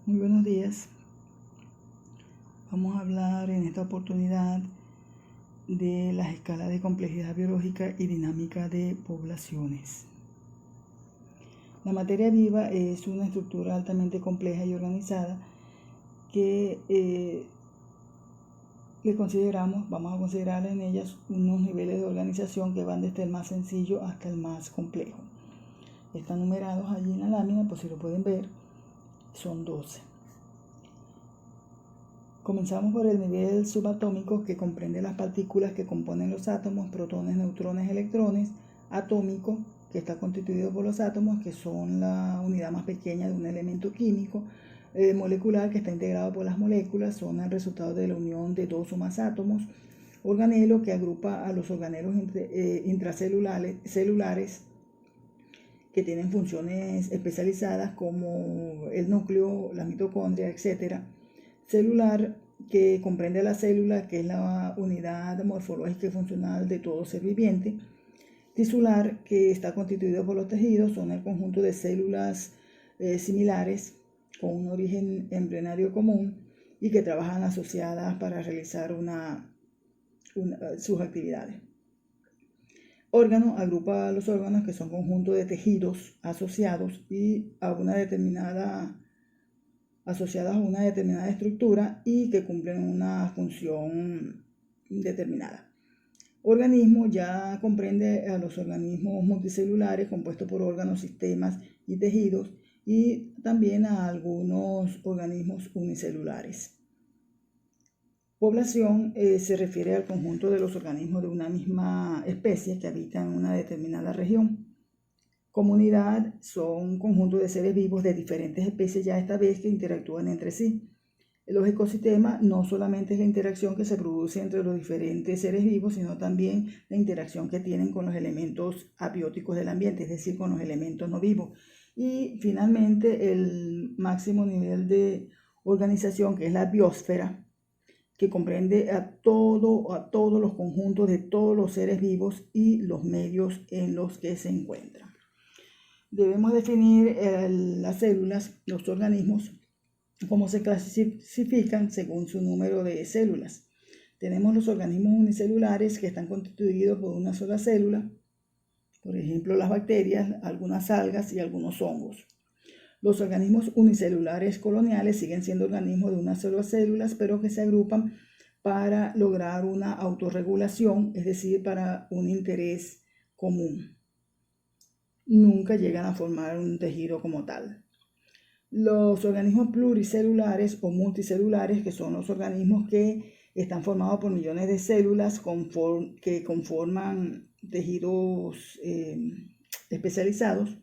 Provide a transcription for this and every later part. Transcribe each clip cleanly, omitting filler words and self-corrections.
Muy buenos días. Vamos a hablar en esta oportunidad de las escalas de complejidad biológica y dinámica de poblaciones. La materia viva es una estructura altamente compleja y organizada que vamos a considerar en ellas unos niveles de organización que van desde el más sencillo hasta el más complejo. Están numerados allí en la lámina, por si lo pueden ver, son 12. Comenzamos por el nivel subatómico, que comprende las partículas que componen los átomos, protones, neutrones, electrones. Atómico, que está constituido por los átomos, que son la unidad más pequeña de un elemento químico. Molecular, que está integrado por las moléculas, son el resultado de la unión de dos o más átomos. Organelo, que agrupa a los organelos intracelulares que tienen funciones especializadas como el núcleo, la mitocondria, etc. Celular, que comprende la célula, que es la unidad morfológica y funcional de todo ser viviente. Tisular, que está constituido por los tejidos, son el conjunto de células similares con un origen embrionario común y que trabajan asociadas para realizar sus actividades. Órgano agrupa a los órganos, que son conjuntos de tejidos asociados asociadas a una determinada estructura y que cumplen una función determinada. Organismo ya comprende a los organismos multicelulares compuestos por órganos, sistemas y tejidos, y también a algunos organismos unicelulares. Población se refiere al conjunto de los organismos de una misma especie que habitan en una determinada región. Comunidad son conjuntos de seres vivos de diferentes especies, ya esta vez, que interactúan entre sí. Los ecosistemas no solamente es la interacción que se produce entre los diferentes seres vivos, sino también la interacción que tienen con los elementos abióticos del ambiente, es decir, con los elementos no vivos. Y finalmente el máximo nivel de organización, que es la biosfera, que comprende a todos los conjuntos de todos los seres vivos y los medios en los que se encuentran. Debemos definir las células, los organismos, cómo se clasifican según su número de células. Tenemos los organismos unicelulares, que están constituidos por una sola célula, por ejemplo las bacterias, algunas algas y algunos hongos. Los organismos unicelulares coloniales siguen siendo organismos de una sola célula, pero que se agrupan para lograr una autorregulación, es decir, para un interés común. Nunca llegan a formar un tejido como tal. Los organismos pluricelulares o multicelulares, que son los organismos que están formados por millones de células que conforman tejidos especializados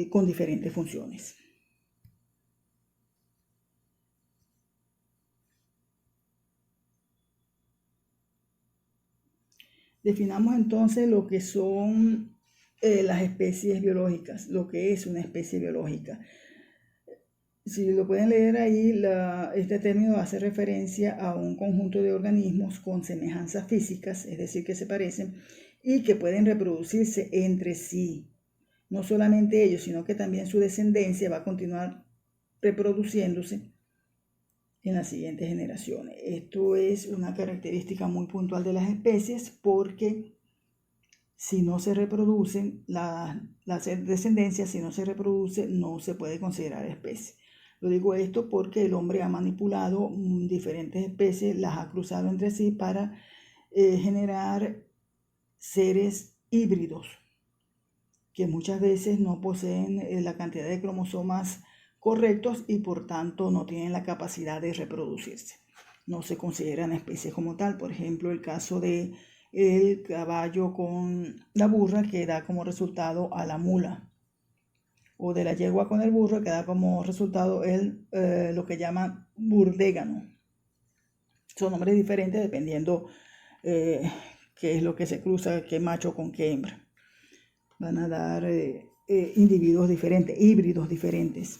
con diferentes funciones. Definamos entonces lo que son las especies biológicas, lo que es una especie biológica. Si lo pueden leer ahí, este término hace referencia a un conjunto de organismos con semejanzas físicas, es decir, que se parecen y que pueden reproducirse entre sí. No solamente ellos, sino que también su descendencia va a continuar reproduciéndose en las siguientes generaciones. Esto es una característica muy puntual de las especies, porque si no se reproducen, la descendencia, si no se reproduce, no se puede considerar especie. Lo digo esto porque el hombre ha manipulado diferentes especies, las ha cruzado entre sí para generar seres híbridos, que muchas veces no poseen la cantidad de cromosomas correctos y por tanto no tienen la capacidad de reproducirse. No se consideran especies como tal. Por ejemplo, el caso de el caballo con la burra, que da como resultado a la mula, o de la yegua con el burro, que da como resultado lo que llaman burdégano. Son nombres diferentes dependiendo qué es lo que se cruza, qué macho con qué hembra. Van a dar individuos diferentes, híbridos diferentes.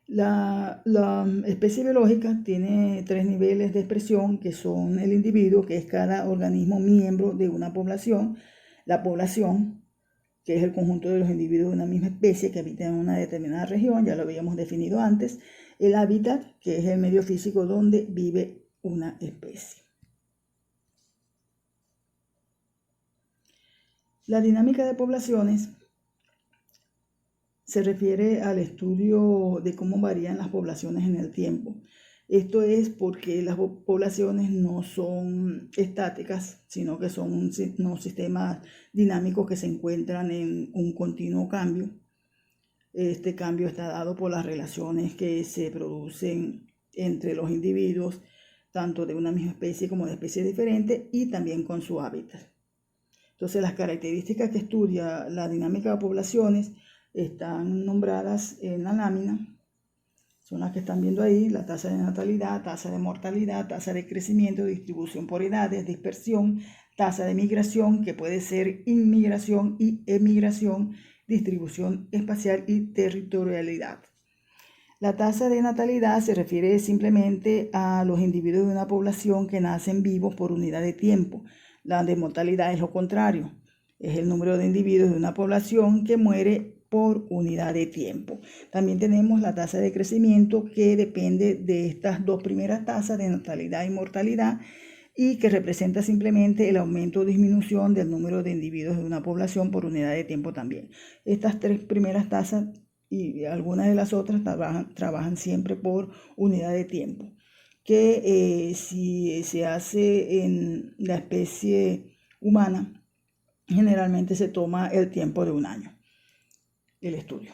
La especie biológica tiene 3 niveles de expresión, que son el individuo, que es cada organismo miembro de una población, la población, que es el conjunto de los individuos de una misma especie que habitan en una determinada región, ya lo habíamos definido antes. El hábitat, que es el medio físico donde vive una especie. La dinámica de poblaciones se refiere al estudio de cómo varían las poblaciones en el tiempo. Esto es porque las poblaciones no son estáticas, sino que son unos sistemas dinámicos que se encuentran en un continuo cambio. Este cambio está dado por las relaciones que se producen entre los individuos, tanto de una misma especie como de especies diferentes, y también con su hábitat. Entonces, las características que estudia la dinámica de poblaciones están nombradas en la lámina. Son las que están viendo ahí: la tasa de natalidad, tasa de mortalidad, tasa de crecimiento, distribución por edades, dispersión, tasa de migración, que puede ser inmigración y emigración, distribución espacial y territorialidad. La tasa de natalidad se refiere simplemente a los individuos de una población que nacen vivos por unidad de tiempo. La de mortalidad es lo contrario, es el número de individuos de una población que muere por unidad de tiempo. También tenemos la tasa de crecimiento, que depende de estas dos primeras tasas de natalidad y mortalidad, y que representa simplemente el aumento o disminución del número de individuos de una población por unidad de tiempo también. Estas tres primeras tasas y algunas de las otras trabajan siempre por unidad de tiempo, que si se hace en la especie humana, generalmente se toma el tiempo de un año, el estudio.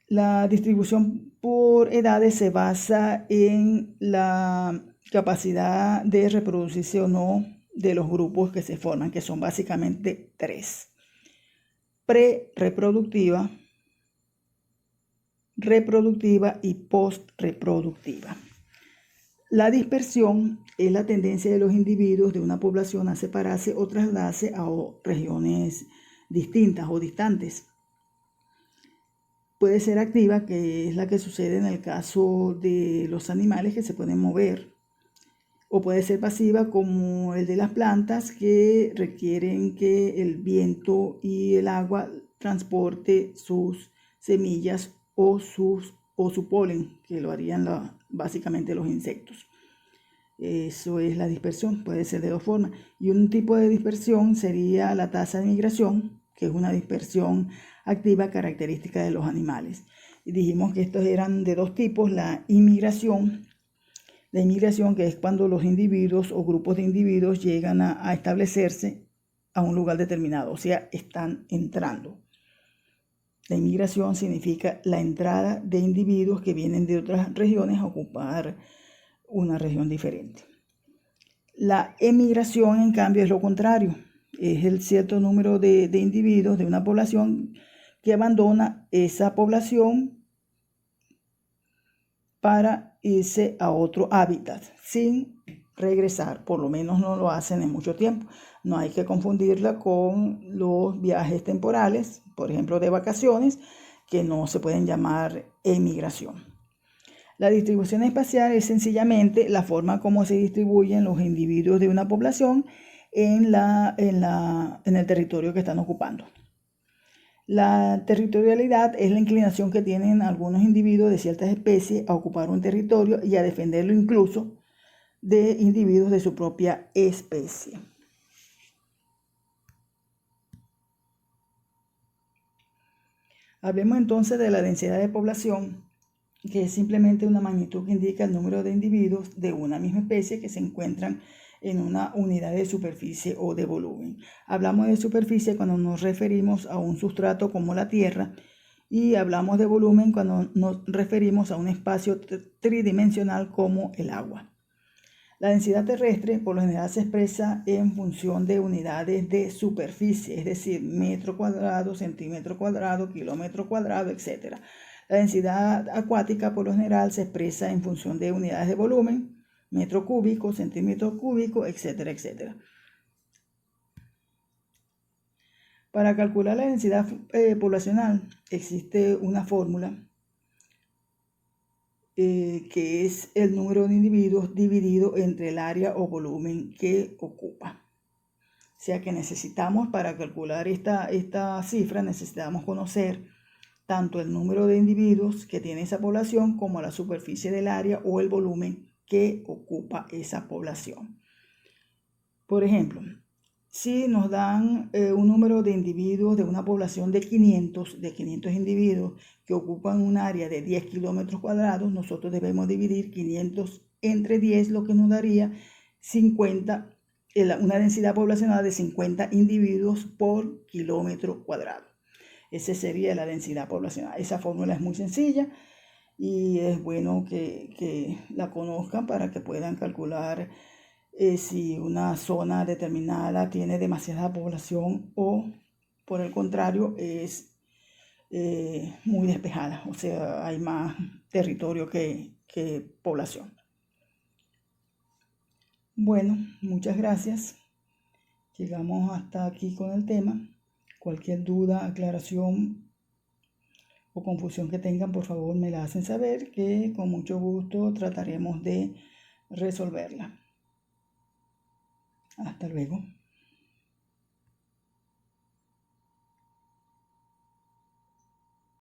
La distribución por edades se basa en la capacidad de reproducirse o no de los grupos que se forman, que son básicamente tres: pre-reproductiva, reproductiva y post-reproductiva. La dispersión es la tendencia de los individuos de una población a separarse o trasladarse a regiones distintas o distantes. Puede ser activa, que es la que sucede en el caso de los animales que se pueden mover, o puede ser pasiva, como el de las plantas, que requieren que el viento y el agua transporte sus semillas o su polen, que lo harían básicamente los insectos. Eso es la dispersión, puede ser de dos formas. Y un tipo de dispersión sería la tasa de migración, que es una dispersión activa característica de los animales. Y dijimos que estos eran de dos tipos: la inmigración, que es cuando los individuos o grupos de individuos llegan a establecerse a un lugar determinado, o sea, están entrando. La inmigración significa la entrada de individuos que vienen de otras regiones a ocupar una región diferente. La emigración, en cambio, es lo contrario. Es el cierto número de individuos de una población que abandona esa población para irse a otro hábitat sin regresar. Por lo menos no lo hacen en mucho tiempo. No hay que confundirla con los viajes temporales, por ejemplo de vacaciones, que no se pueden llamar emigración. La distribución espacial es sencillamente la forma como se distribuyen los individuos de una población en el territorio que están ocupando. La territorialidad es la inclinación que tienen algunos individuos de ciertas especies a ocupar un territorio y a defenderlo incluso de individuos de su propia especie. Hablemos entonces de la densidad de población, que es simplemente una magnitud que indica el número de individuos de una misma especie que se encuentran en una unidad de superficie o de volumen. Hablamos de superficie cuando nos referimos a un sustrato como la Tierra, y hablamos de volumen cuando nos referimos a un espacio tridimensional como el agua. La densidad terrestre por lo general se expresa en función de unidades de superficie, es decir, metro cuadrado, centímetro cuadrado, kilómetro cuadrado, etc. La densidad acuática por lo general se expresa en función de unidades de volumen, metro cúbico, centímetro cúbico, etcétera, etcétera. Para calcular la densidad poblacional existe una fórmula que es el número de individuos dividido entre el área o volumen que ocupa. O sea que necesitamos, para calcular esta cifra, necesitamos conocer tanto el número de individuos que tiene esa población como la superficie del área o el volumen que ocupa esa población. Por ejemplo, si nos dan un número de individuos de una población de 500 individuos que ocupan un área de 10 kilómetros cuadrados, nosotros debemos dividir 500 entre 10, lo que nos daría 50, una densidad poblacional de 50 individuos por kilómetro cuadrado. Esa sería la densidad poblacional. Esa fórmula es muy sencilla y es bueno que la conozcan para que puedan calcular si una zona determinada tiene demasiada población o, por el contrario, es muy despejada, o sea, hay más territorio que población. Bueno, muchas gracias. Llegamos hasta aquí con el tema. Cualquier duda, aclaración o confusión que tengan, por favor me la hacen saber, que con mucho gusto trataremos de resolverla. Hasta luego.